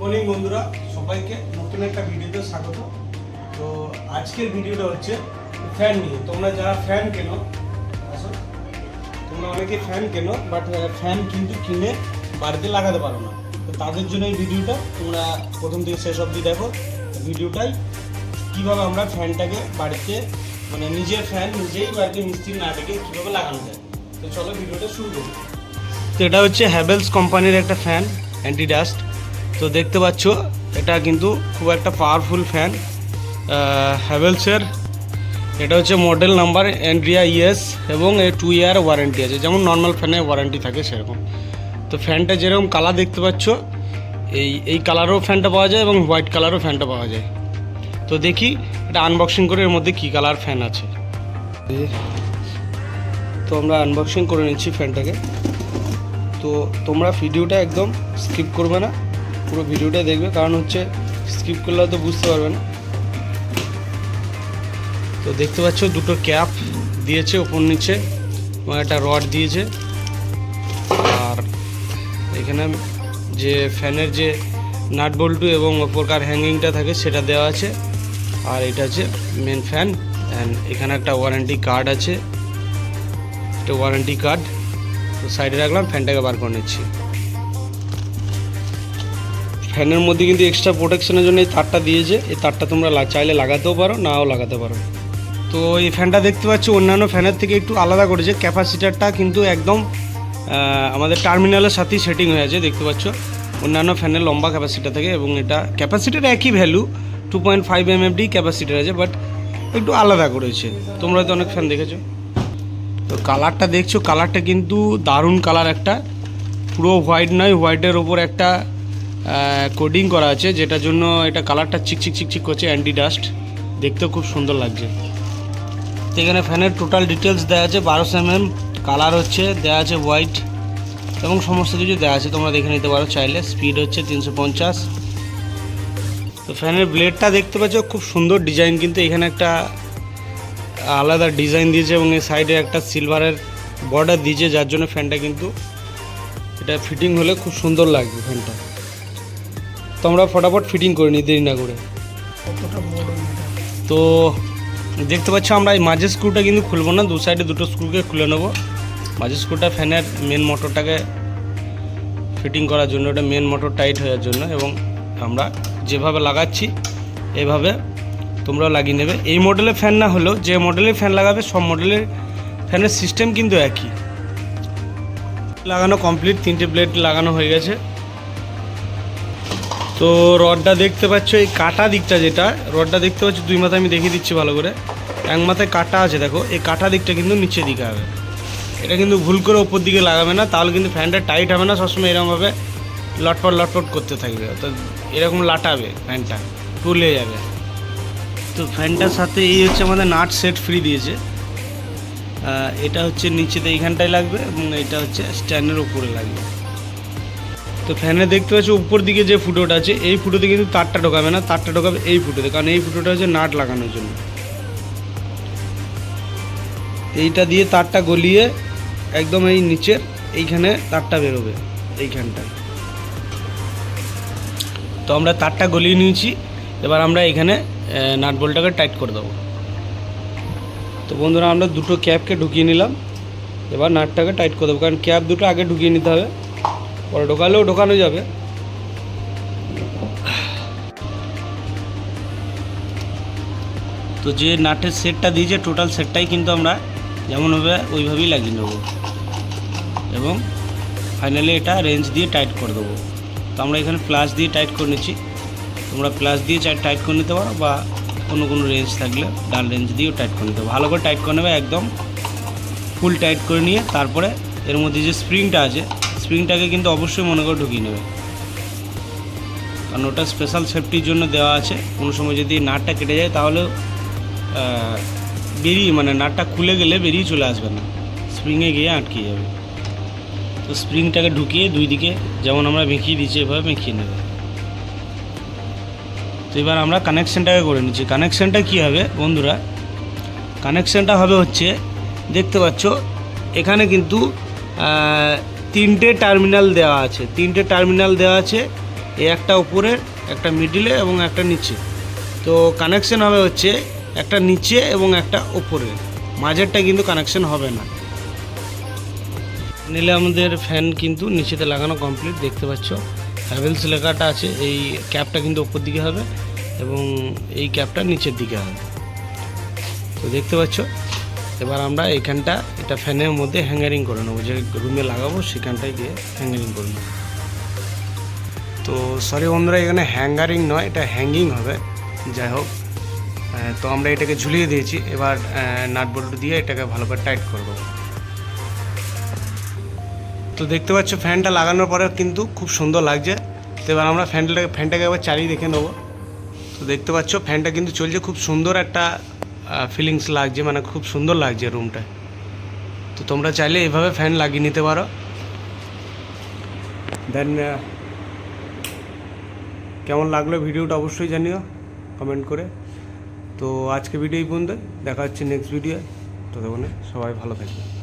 Morning বন্ধুরা, সবাইকে নতুন একটা ভিডিওতে স্বাগত। তো আজকের ভিডিওটা হচ্ছে ফ্যান নিয়ে। তোমরা যারা ফ্যান কেনো, তোমরা অনেকে ফ্যান কেনো, বাট ফ্যান কিন্তু কিনে বাড়িতে লাগাতে পারো না। তো তাদের জন্য এই ভিডিওটা তোমরা প্রথম থেকে শেষ অবধি দেখো। ভিডিওটাই কীভাবে আমরা ফ্যানটাকে বাড়িতে মানে নিজের ফ্যান নিজেই বাড়িতে মিস্ত্রি না ডেকে কীভাবে লাগানো যায়। তো চলো ভিডিওটা শুরু করি। তো এটা হচ্ছে হ্যাভেলস কোম্পানির একটা ফ্যান, অ্যান্টি ডাস্ট। তো দেখতে পাচ্ছ এটা কিন্তু খুব একটা পাওয়ারফুল ফ্যান হ্যাভেলসের। এটা হচ্ছে মডেল নাম্বার এন্ড্রিয়া ইএস এবং 2 ইয়ার ওয়ারেন্টি আছে, যেমন নর্মাল ফ্যানের ওয়ারেন্টি থাকে সেরকম। তো ফ্যানটা যেরকম কালার দেখতে পাচ্ছ, এই কালারও ফ্যানটা পাওয়া যায় এবং হোয়াইট কালারও ফ্যানটা পাওয়া যায়। তো দেখি এটা আনবক্সিং করে এর মধ্যে কী কালার ফ্যান আছে। তো আমরা আনবক্সিং করে নিচ্ছি ফ্যানটাকে। তো তোমরা ভিডিওটা একদম স্কিপ করবে না, পুরো ভিডিওটা দেখবে, কারণ হচ্ছে স্কিপ করলে তো বুঝতে পারবে না। তো দেখতে পাচ্ছ দুটো ক্যাপ দিয়েছে উপর নিচে এবং একটা রড দিয়েছে। আর এখানে যে ফ্যানের যে নাট বল্টু এবং ওপরকার হ্যাঙ্গিংটা থাকে সেটা দেওয়া আছে। আর এটা হচ্ছে মেন ফ্যান। অ্যান্ড এখানে একটা ওয়ারেন্টি কার্ড আছে, এটা ওয়ারেন্টি কার্ড। তো সাইডে রাখলাম, ফ্যানটাকে বার করে নিচ্ছি। ফ্যানের মধ্যে কিন্তু এক্সট্রা প্রোটেকশনের জন্য এই তারটা দিয়েছে। এই তারটা তোমরা চাইলে লাগাতেও পারো, নাও লাগাতে পারো। তো এই ফ্যানটা দেখতে পাচ্ছ অন্যান্য ফ্যানের থেকে একটু আলাদা করেছে। ক্যাপাসিটারটা কিন্তু একদম আমাদের টার্মিনালের সাথেই সেটিং হয়ে আছে, দেখতে পাচ্ছ। অন্যান্য ফ্যানের লম্বা ক্যাপাসিটার থাকে এবং এটা ক্যাপাসিটার একই ভ্যালু 2.5 mmD ক্যাপাসিটার আছে, বাট একটু আলাদা করেছে। তোমরা তো অনেক ফ্যান দেখেছো। তো কালারটা দেখছো, কালারটা কিন্তু দারুণ কালার একটা, পুরো হোয়াইট নয়, হোয়াইটের ওপর একটা কোডিং করা আছে, যেটার জন্য এটা কালারটা চিকচিক চিকচিক করছে, অ্যান্টি ডাস্ট, দেখতেও খুব সুন্দর লাগছে। তো এখানে ফ্যানের টোটাল ডিটেলস দেওয়া আছে, 1200 mm, কালার হচ্ছে দেওয়া আছে হোয়াইট এবং সমস্ত কিছু দেওয়া আছে, তোমরা দেখে নিতে পারো চাইলে। স্পিড হচ্ছে 350। তো ফ্যানের ব্লেডটা দেখতে পাচ্ছ, খুব সুন্দর ডিজাইন, কিন্তু এখানে একটা আলাদা ডিজাইন দিয়েছে এবং এই সাইডে একটা সিলভারের বর্ডার দিয়েছে, যার জন্য ফ্যানটা কিন্তু এটা ফিটিং হলে খুব সুন্দর লাগবে ফ্যানটা। তো আমরা ফটাফট ফিটিং করে নিই দেরি না করে। তো দেখতে পাচ্ছ আমরা এই মাঝের স্ক্রুটা কিন্তু খুলবো না, দু সাইডে দুটো স্ক্রুকে খুলে নেবো। মাঝের স্ক্রুটা ফ্যানের মেন মোটরটাকে ফিটিং করার জন্য, ওটা মেন মোটর টাইট হওয়ার জন্য, এবং আমরা যেভাবে লাগাচ্ছি এভাবে তোমরাও লাগিয়ে নেবে। এই মডেলের ফ্যান না হলেও যে মডেলের ফ্যান লাগাবে সব মডেলের ফ্যানের সিস্টেম কিন্তু একই। লাগানো কমপ্লিট, 3টে ব্লেড লাগানো হয়ে গেছে। তো রডটা দেখতে পাচ্ছ, এই কাটা দিকটা যেটা রডটা দেখতে পাচ্ছ, দুই মাথায় আমি দেখিয়ে দিচ্ছি ভালো করে। এক মাথায় কাটা আছে, দেখো এই কাটা দিকটা কিন্তু নিচের দিকে হবে। এটা কিন্তু ভুল করে ওপর দিকে লাগাবে না, তাহলে কিন্তু ফ্যানটা টাইট হবে না, সবসময় এরকমভাবে লটপট লটপট করতে থাকবে, অর্থাৎ এরকম লাটাবে, ফ্যানটা টুলে যাবে। তো ফ্যানটার সাথে এই হচ্ছে আমাদের নাট সেট ফ্রি দিয়েছে। এটা হচ্ছে নিচেতে এইখানটায় লাগবে এবং এটা হচ্ছে স্ট্যান্ডের উপরে লাগবে। তো ফ্যানে দেখতে পাচ্ছ উপর দিকে যে ফুটোটা আছে, এই ফুটোতে কিন্তু তারটা ঢোকাবে না, তারটা ঢোকাবে এই ফুটোতে, কারণ এই ফুটোটা হচ্ছে নাট লাগানোর জন্য। এইটা দিয়ে তারটা গলিয়ে একদম এই নিচের এইখানে তারটা বেরোবে, এইখানটায়। তো আমরা তারটা গলিয়ে নিয়েছি, এবার আমরা এখানে নাট বল্টটাকে টাইট করে দেবো। তো বন্ধুরা, আমরা দুটো ক্যাপকে ঢুকিয়ে নিলাম, এবার নাটটাকে টাইট করে দেবো, কারণ ক্যাপ দুটো আগে ঢুকিয়ে নিতে হবে, পরে ঢোকালেও ঢোকানো যাবে। তো যে নাটের সেটটা দিয়েছে টোটাল সেটটাই কিন্তু আমরা যেমন হবে ওইভাবেই লাগিয়ে নেব এবং ফাইনালি এটা রেঞ্জ দিয়ে টাইট করে দেবো। তো আমরা এখানে প্লাস দিয়ে টাইট করে নিচ্ছি, তোমরা প্লাস দিয়ে টাইট করে নিতে পারো, বা কোনো রেঞ্জ থাকলে ডাল রেঞ্জ দিয়েও টাইট করে নিতে পারো। ভালো করে টাইট করে নেবে, একদম ফুল টাইট করে নিয়ে তারপরে এর মধ্যে যে স্প্রিংটা আছে, স্প্রিংটাকে কিন্তু অবশ্যই মনে করে ঢুকিয়ে নেবে, কারণ ওটা স্পেশাল সেফটির জন্য দেওয়া আছে। কোনো সময় যদি নাটটা কেটে যায় তাহলে নাটটা খুলে গেলে বেরিয়ে চলে আসবে না, স্প্রিংয়ে গিয়ে আটকে যাবে। তো স্প্রিংটাকে ঢুকিয়ে দুই দিকে যেমন আমরা মেখিয়ে দিচ্ছি এভাবে মেখিয়ে নেবে। তো এবার আমরা কানেকশানটাকে করে নিচ্ছি। কানেকশানটা কী হবে বন্ধুরা, কানেকশানটা হবে হচ্ছে, দেখতে পাচ্ছ এখানে কিন্তু 3টে টার্মিনাল দেওয়া আছে, 3টে টার্মিনাল দেওয়া আছে এই একটা উপরে, একটা মিডিলে এবং একটা নিচে। তো কানেকশন হবে হচ্ছে একটা নিচে এবং একটা উপরে, মাঝেরটা কিন্তু কানেকশন হবে না। নিলে আমাদের ফ্যান কিন্তু নিচেতে লাগানো কমপ্লিট, দেখতে পাচ্ছ হ্যাভেলস লেখাটা আছে। এই ক্যাপটা কিন্তু ওপর দিকে হবে এবং এই ক্যাপটা নিচের দিকে হবে। তো দেখতে পাচ্ছ, এবার আমরা এইখানটা এটা ফ্যানের মধ্যে হ্যাঙ্গারিং করে নেবো, যে রুমে লাগাবো সেখানটায় গিয়ে হ্যাঙ্গারিং করে নেবো। তো সরি বন্ধুরা, এখানে হ্যাঙ্গারিং নয়, এটা হ্যাঙ্গিং হবে। যাই হোক, তো আমরা এটাকে ঝুলিয়ে দিয়েছি। এবার নাট বল্টু দিয়ে এটাকে ভালো করে টাইট করে দেবো। তো দেখতে পাচ্ছ ফ্যানটা লাগানোর পরে কিন্তু খুব সুন্দর লাগছে। তো এবার আমরা ফ্যানটাকে একবার চালিয়ে দেখে নেবো। তো দেখতে পাচ্ছ ফ্যানটা কিন্তু চলছে, খুব সুন্দর একটা ফিলিংস লাগছে, মানে খুব সুন্দর লাগছে রুমটা। তো তোমরা চাইলে এভাবে ফ্যান লাগিয়ে নিতে পারো। দেন কেমন লাগলো ভিডিওটা অবশ্যই জানিও কমেন্ট করে। তো আজকে ভিডিও এই পর্যন্ত, দেখা হচ্ছে নেক্সট ভিডিও। ততক্ষণে সবাই ভালো থাকবে।